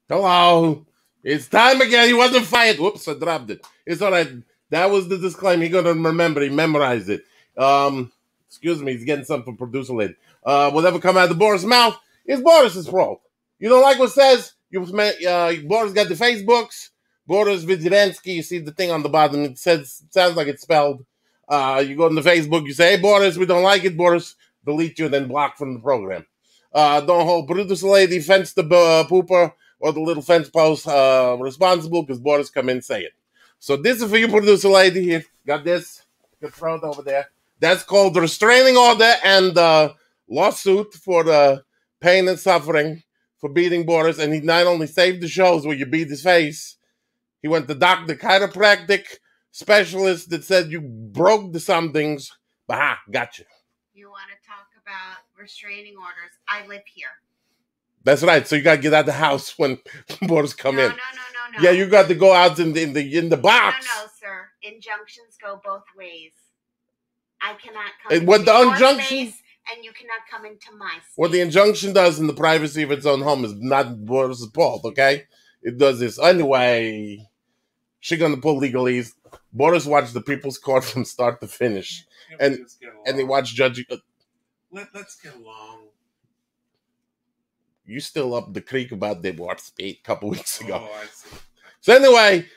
Hello. It's time again. He wasn't fired. Whoops, I dropped it. It's all right. That was the disclaimer. He got to remember. He memorized it. Excuse me. He's getting something from producer lady. Whatever come out of the Boris' mouth It's Boris's fault. You don't like what it says? Boris got the Facebooks. Boris Vigilensky. You see the thing on the bottom. It sounds like it's spelled. You go on the Facebook. You say, "Hey, Boris, we don't like it." Boris delete you and then block from the program. Don't hold producer lady, fence the pooper, or the little fence post responsible because Boris come in and say it. So this is for you, producer lady. Here, got this. You can throw it over there. That's called the restraining order and lawsuit for the pain and suffering for beating Boris. And he not only saved the shows where you beat his face, he went to the chiropractic specialist that said you broke the somethings. Bah, gotcha. You want to talk about restraining orders? I live here. That's right. So you got to get out of the house when Boris come in. No. Yeah, you got to go out in the box. No, sir. Injunctions go both ways. I cannot come into what the your injunction space, and you cannot come into my space. What the injunction does in the privacy of its own home is not Boris's fault, okay? It does this. Anyway, she's going to pull legalese. Boris watched the People's Court from start to finish. And they watch Judge... Let's get along. You still up the creek about the warp speed a couple weeks ago. Oh, I see. So anyway,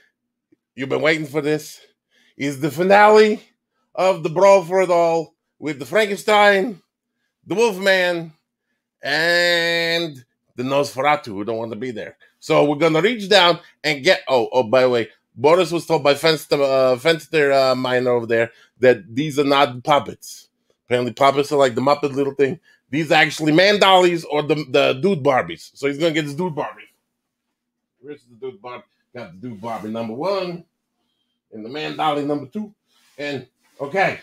you've been waiting for this. Is the finale of the Brawl for It All with the Frankenstein, the Wolfman, and the Nosferatu who don't want to be there. So we're going to reach down and get... Oh, by the way, Boris was told by Fenster Manor over there that these are not puppets. Apparently puppets are like the Muppet little thing. These are actually man dollies or the dude Barbies. So he's going to get his dude Barbie. Where's the dude Barbie? Got the dude Barbie number 1 and the man dolly number 2. And, okay.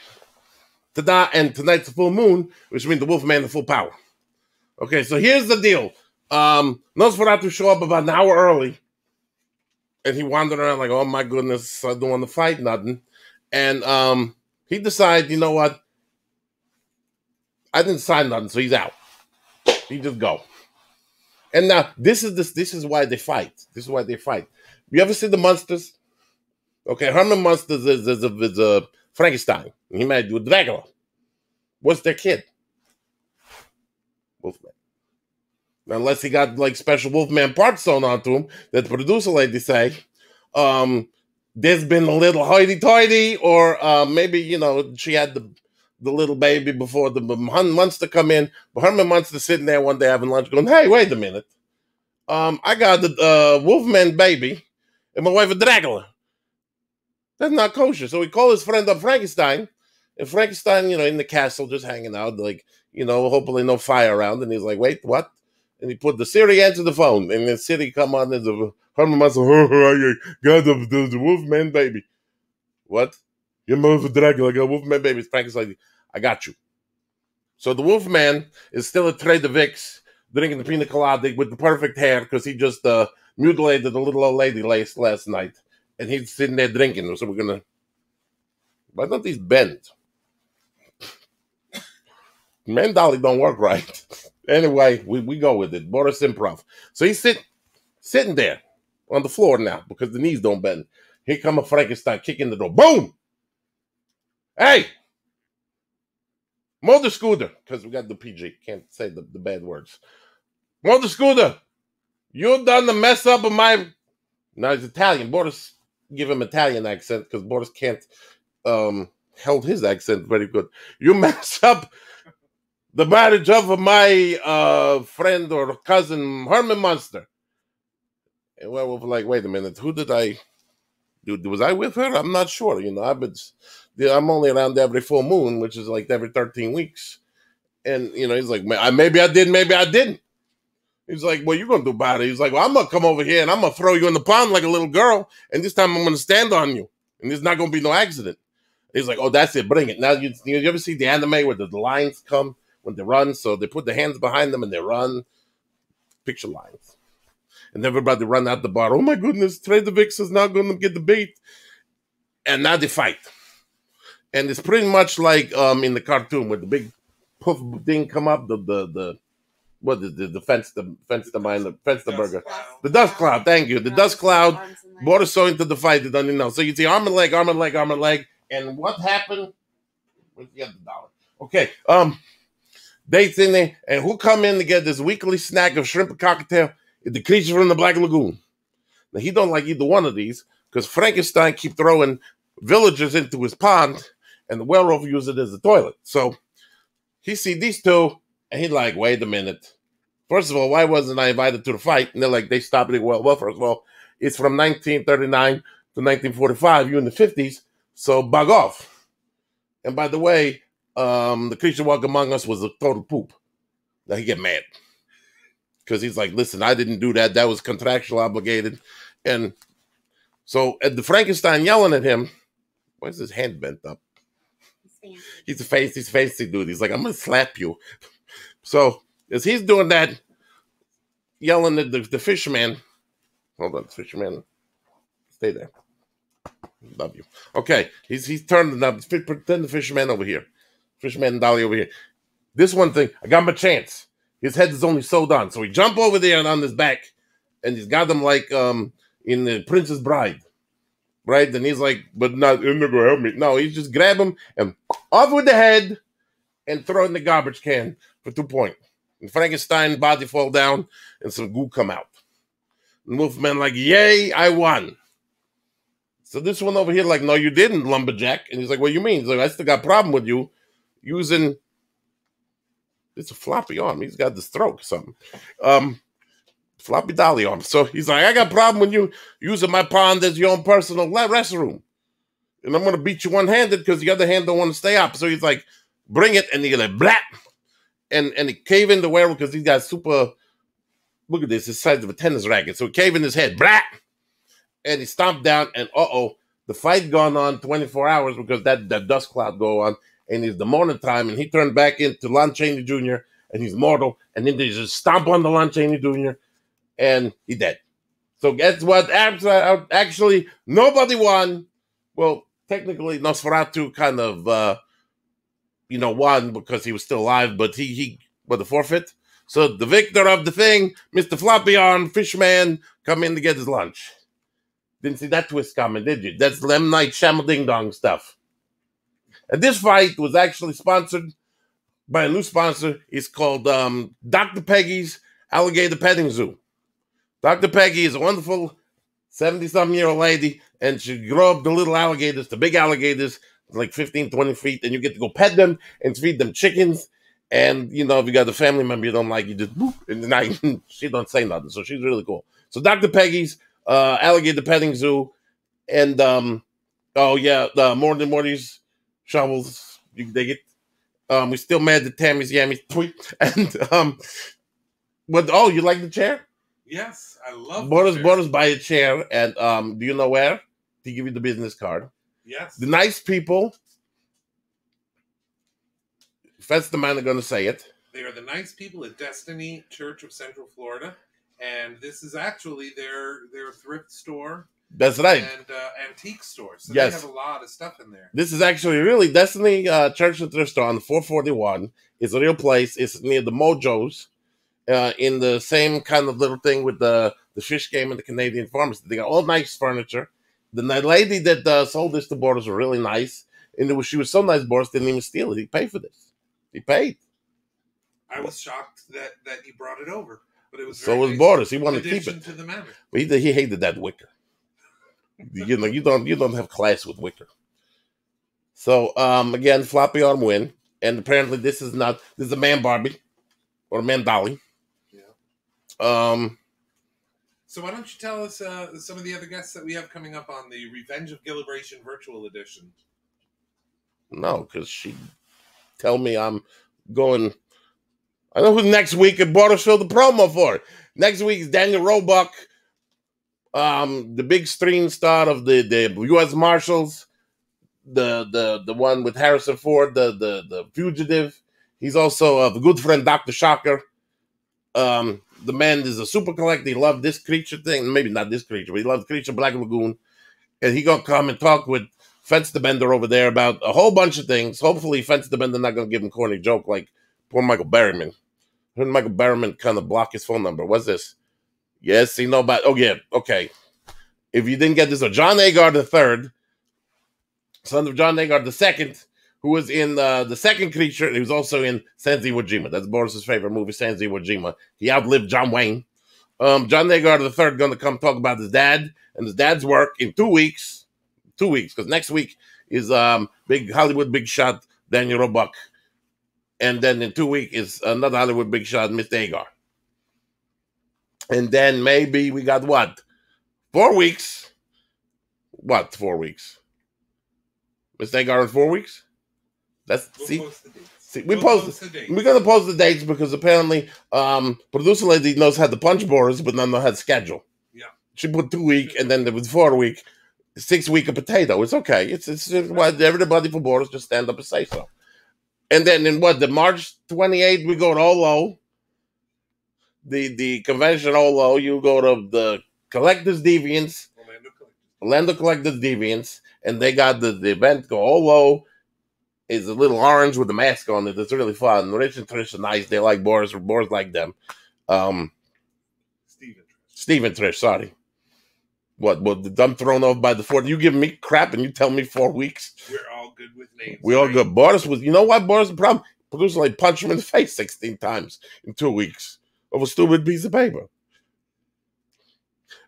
Ta-da, and tonight's a full moon, which means the Wolfman in full power. Okay, so here's the deal. Nosferatu show up about an hour early. And he wandered around like, oh my goodness, I don't want to fight nothing. And he decided, you know what? I didn't sign nothing, so he's out. He just go. And now this is why they fight. This is why they fight. You ever see the Monsters? Okay, Herman Munsters is a Frankenstein. He married with Dracula. What's their kid? Wolfman. Unless he got like special Wolfman parts sewn onto him, that the producer lady say, there's been a little hoity-toity, or maybe, you know, she had the little baby before the Munster come in. But Herman Munster sitting there one day having lunch going, hey, wait a minute. I got the Wolfman baby and my wife a Dracula. That's not kosher. So he called his friend up Frankenstein. And Frankenstein, you know, in the castle just hanging out, like, you know, hopefully no fire around. And he's like, wait, what? And he put the Siri answer the phone. And the Siri come on as a Herman Munster, got the Wolfman baby. What? Your mother's a Dracula, I got Wolfman baby. It's Frankenstein. I got you. So the Wolfman is still at Trader Vic's, drinking the pina colada with the perfect hair because he just mutilated the little old lady last night. And he's sitting there drinking. So we're going to... Why don't these bend? Man dolly don't work right. Anyway, we go with it. Boris Improv. So he's sitting there on the floor now because the knees don't bend. Here come a Frankenstein kicking the door. Boom! Hey! Motor Scooter, because we got the PG. Can't say the bad words. Motor Scooter, you done the mess up of my... Now he's Italian. Boris give him Italian accent because Boris can't held his accent very good. You mess up the marriage of my friend or cousin, Herman Munster. And we're like, wait a minute, who did I... Was I with her? I'm not sure. You know, I'm only around every full moon, which is like every 13 weeks. And, you know, he's like, maybe I did, maybe I didn't. He's like, what you going to do about it? He's like, well, I'm going to come over here and I'm going to throw you in the pond like a little girl. And this time I'm going to stand on you. And there's not going to be no accident. He's like, oh, that's it. Bring it. Now, you ever see the anime where the lines come when they run? So they put their hands behind them and they run. Picture lines. And everybody run out the bar. Oh, my goodness. Trader Vic's is not going to get the bait. And now they fight. And it's pretty much like in the cartoon where the big poof thing come up. The fence the burger. The dust cloud. Thank you. The dust cloud. Boris so into the fight. They don't even know. So you see arm and leg, arm and leg, arm and leg. And what happened? Where's the other dollar? Okay. Dates in there, and who come in to get this weekly snack of shrimp and cocktail? The creature from the Black Lagoon. Now, he don't like either one of these because Frankenstein keep throwing villagers into his pond, and the werewolf use it as a toilet. So he see these two, and he's like, wait a minute. First of all, why wasn't I invited to the fight? And they're like, they stopped it. Well, first of all, it's from 1939 to 1945. You in the 50s, so bug off. And by the way, the creature walk among us was a total poop. Now he get mad. Because he's like, listen, I didn't do that. That was contractual obligated. And so at the Frankenstein yelling at him, why is his hand bent up? He's a fancy dude. He's like, I'm going to slap you. So as he's doing that, yelling at the fisherman. Hold on, fisherman. Stay there. Love you. Okay, he's turning up. Pretend the fisherman over here. Fisherman and Dolly over here. This one thing, I got my chance. His head is only sewed on. So he jump over there and on his back, and he's got him like in the Princess Bride. Right? And he's like, but not, you're not gonna help me. No, he just grab him and off with the head and throw it in the garbage can for 2 points. And Frankenstein body fall down and some goo come out. And Wolfman like, yay, I won. So this one over here like, no, you didn't, lumberjack. And he's like, what do you mean? He's like, I still got a problem with you using, it's a floppy arm. He's got the stroke or something. Floppy dolly arm. So he's like, I got a problem with you using my pond as your own personal restroom. And I'm going to beat you one-handed because the other hand don't want to stay up. So he's like, bring it. And he's like, blah. And he cave in the werewolf because he's got super, look at this, the size of a tennis racket. So he cave in his head, blah. And he stomped down and the fight gone on 24 hours because that dust cloud go on. And it's the morning time. And he turned back into Lon Chaney Jr. and he's mortal. And then they just stomp on the Lon Chaney Jr. and he dead. So guess what? Actually, nobody won. Well, technically, Nosferatu kind of, won because he was still alive, but he the forfeit. So the victor of the thing, Mr. Floppy Arm, Fishman, come in to get his lunch. Didn't see that twist coming, did you? That's Lem Night Shamal Ding Dong stuff. And this fight was actually sponsored by a new sponsor. It's called Dr. Peggy's Alligator Petting Zoo. Dr. Peggy is a wonderful 70-something-year-old lady, and she grew up the little alligators, the big alligators, like 15, 20 feet, and you get to go pet them and feed them chickens. And, if you got a family member you don't like, you just boop, and then she don't say nothing. So she's really cool. So Dr. Peggy's Alligator Petting Zoo, and, the More Than Morty's shovels, you can dig it. We're still mad at Tammy's Yammies tweet. And, you like the chair? Yes, I love Borders buy a chair, and do you know where? To give you the business card. Yes. The nice people, if that's the man, are going to say it. They are the nice people at Destiny Church of Central Florida, and this is actually their thrift store. That's right. And antique store. So yes. They have a lot of stuff in there. This is actually really Destiny Church and Thrift Store on 441. It's a real place. It's near the Mojos. In the same kind of little thing with the fish game and the Canadian Pharmacy. They got all nice furniture. The lady that sold this to Boris was really nice. And she was so nice, Boris didn't even steal it. He paid for this. He paid. I was shocked that he brought it over. But it was so was nice. Boris. He wanted to keep it. To the Manor. But he hated that wicker. You don't have class with wicker. So again, floppy arm win. And apparently this is a man Barbie or a man Dolly. So why don't you tell us some of the other guests that we have coming up on the Revenge of Gill-A-Bratian virtual edition? No, because she tell me I'm going. I know who next week at Bordersfield the promo for. Next week is Daniel Roebuck, the big screen star of the U.S. Marshals, the one with Harrison Ford, the fugitive. He's also the good friend Dr. Shocker. The man is a super collector. He loved this creature thing. Maybe not this creature, but he loved Creature Black Lagoon. And he gonna come and talk with Fence the Bender over there about a whole bunch of things. Hopefully Fence the Bender not gonna give him corny joke like poor Michael Berryman. Heard Michael Berryman kind of block his phone number. What's this? Yes, you know about. Oh yeah, okay. If you didn't get this, John Agar III, son of John Agar II, who was in the second Creature. He was also in Senzi Iwo That's Boris's favorite movie, Senzi Iwo He outlived John Wayne. John Agar III going to come talk about his dad and his dad's work in 2 weeks. 2 weeks, because next week is big Hollywood big shot Daniel Roebuck. And then in 2 weeks is another Hollywood big shot, Mr. Agar. And then maybe we got what? 4 weeks. What, 4 weeks? Mr. Agar in 4 weeks? That's we're gonna post the dates because apparently producer lady knows how to punch Boris, but not know how to schedule. Yeah. She put 2 weeks and then there was 4 week, 6 week of potato. It's okay. It's why everybody for Boris just stand up and say so. And then in the March 28th, we go to Olo. The convention Olo, you go to the Collectors Deviants, Orlando Collectors Deviants, and they got the event go Olo. Is a little orange with the mask on it. It's really fun. Rich and Trish are nice. They like Boris. Boris like them. Steve and Trish, sorry. What? I'm thrown off by the 4. You give me crap and you tell me 4 weeks. We're all good with names. We're all good. Boris was, you know what? Boris the problem. Producer like punched him in the face 16 times in 2 weeks over a stupid piece of paper.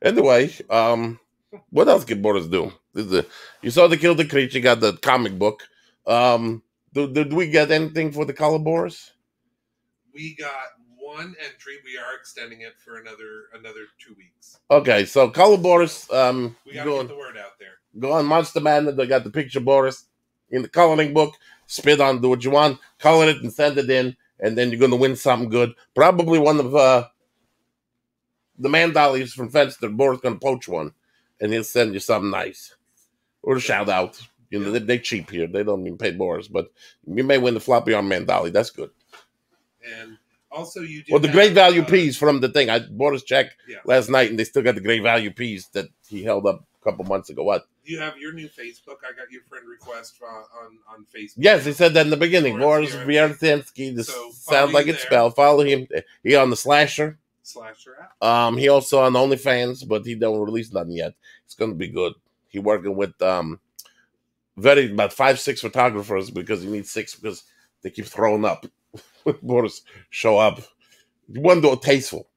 Anyway, what else can Boris do? You saw the Kill the Creature. You got the comic book. Did we get anything for the color, Boris? We got one entry. We are extending it for another 2 weeks. Okay, so color, Boris. We gotta get the word out there. Go on Monster Manor. They got the picture, Boris, in the coloring book. Spit on, do what you want, color it, and send it in, and then you're gonna win something good. Probably one of the Mandollies from Fenster. Boris gonna poach one, and he'll send you something nice or a shout out. You know, they're cheap here. They don't even pay Boris, but you may win the floppy arm Mandolly. That's good. And also, you do. Well, the great value piece from the thing. I bought his check last night, and they still got the great value piece that he held up a couple months ago. What? You have your new Facebook. I got your friend request on Facebook. Yes, he said that in the beginning. Boris Viertinsky. This sounds like it's spelled. Follow him. He on the Slasher app. He also on OnlyFans, but he don't release nothing yet. It's going to be good. He working with about 5-6 photographers because he needs 6 because they keep throwing up. Boris show up. You want to do it tasteful.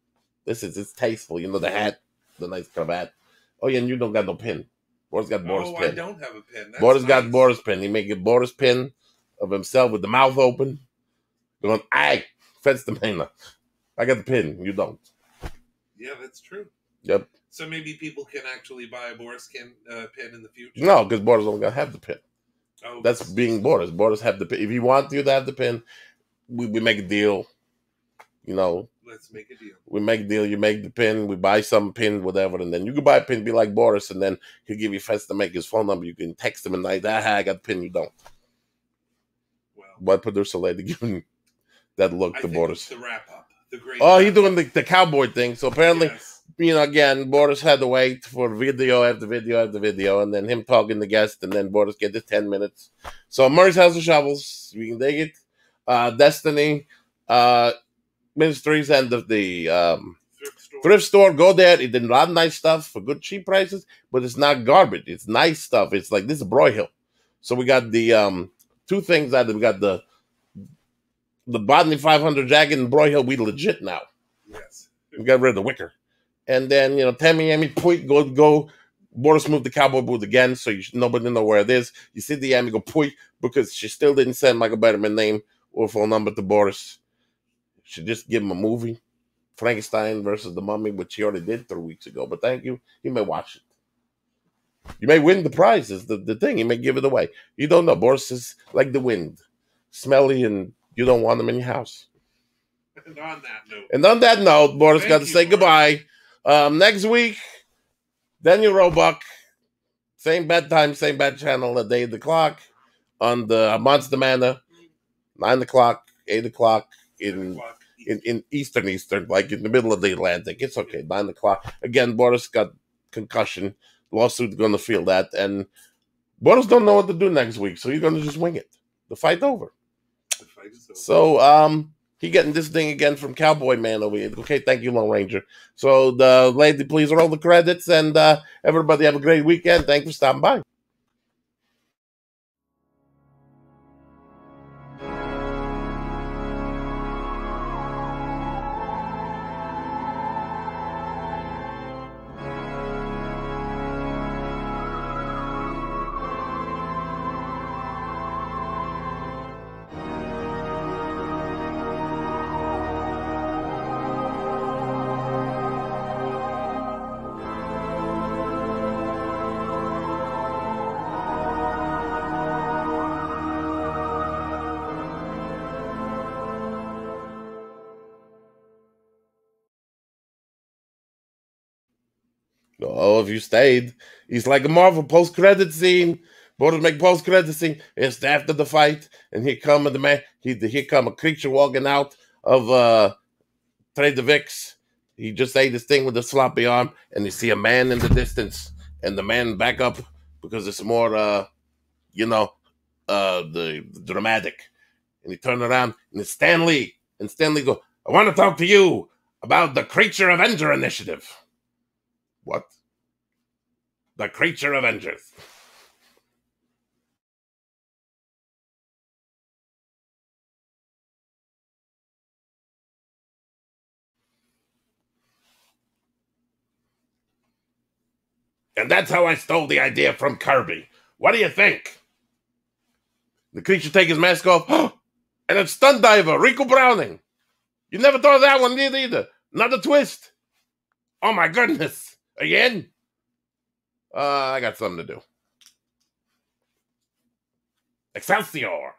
It's tasteful. You know the hat, the nice cravat. Oh yeah, and you don't got no pin. Boris got Boris pin. I don't have a pin. Boris got Boris pin. He make a Boris pin of himself with the mouth open. Going, aye, fence the Manor. I got the pin. You don't. Yeah, that's true. Yep. So maybe people can actually buy a Boris pin in the future. No, because Boris only gonna have the pin. Oh, that's being Boris. Boris have the pin. If you want you to have the pin, we make a deal. You know. Let's make a deal. We make a deal. You make the pin. We buy some pin, whatever, and then you can buy a pin, be like Boris, and then he'll give you Fence to make his phone number. You can text him and like, I got the pin. You don't. Well, what producer lady giving that look to Boris? The wrap up. The great. Oh, he's doing the cowboy thing. So apparently. Yes. You know, again, Boris had to wait for video after video after video, and then him talking to guests, and then Boris get his 10 minutes. So Murray's House of Shovels, we can dig it. Destiny, Ministries, and the thrift store. Go there. It did a lot of nice stuff for good cheap prices, but it's not garbage. It's nice stuff. It's like this is Broyhill. So we got the 2 things out. We got the Botany 500 jacket and Broyhill. We legit now. Yes, we got rid of the wicker. And then, you know, Tammy, point, go. Boris moved the cowboy boot again, so nobody know where it is. You see the Amy go, point, because she still didn't send Michael Betterman name or phone number to Boris. She just give him a movie, Frankenstein versus the Mummy, which he already did 3 weeks ago. But thank you. He may watch it. You may win the prize, is the thing. He may give it away. You don't know. Boris is like the wind, smelly, and you don't want him in your house. And on that note, Boris got to say goodbye. Next week, Daniel Roebuck, same bad time, same bad channel at 8 o'clock on the Monster Manor, 9 o'clock, 8 o'clock in Eastern, like in the middle of the Atlantic. It's okay, 9 o'clock. Again, Boris got concussion. Lawsuit's going to feel that. And Boris don't know what to do next week, so he's going to just wing it. The fight's over. So, he getting this thing again from Cowboy Man over here. Okay, thank you, Lone Ranger. So, the lady, please roll the credits, and everybody have a great weekend. Thanks for stopping by. Oh, if you stayed. He's like a Marvel post-credit scene. Borders make post-credit scene. It's after the fight, and here come the man. Here come a creature walking out of Trade the Vix. He just ate his thing with the sloppy arm, and you see a man in the distance, and the man back up because it's more, the dramatic. And he turned around, and it's Stan Lee. And Stan Lee goes, I want to talk to you about the Creature Avenger Initiative. What? The Creature Avengers. And that's how I stole the idea from Kirby. What do you think? The creature take his mask off, and it's stunt diver, Rico Browning. You never thought of that one either. Another twist. Oh my goodness. Again? I got something to do. Excelsior.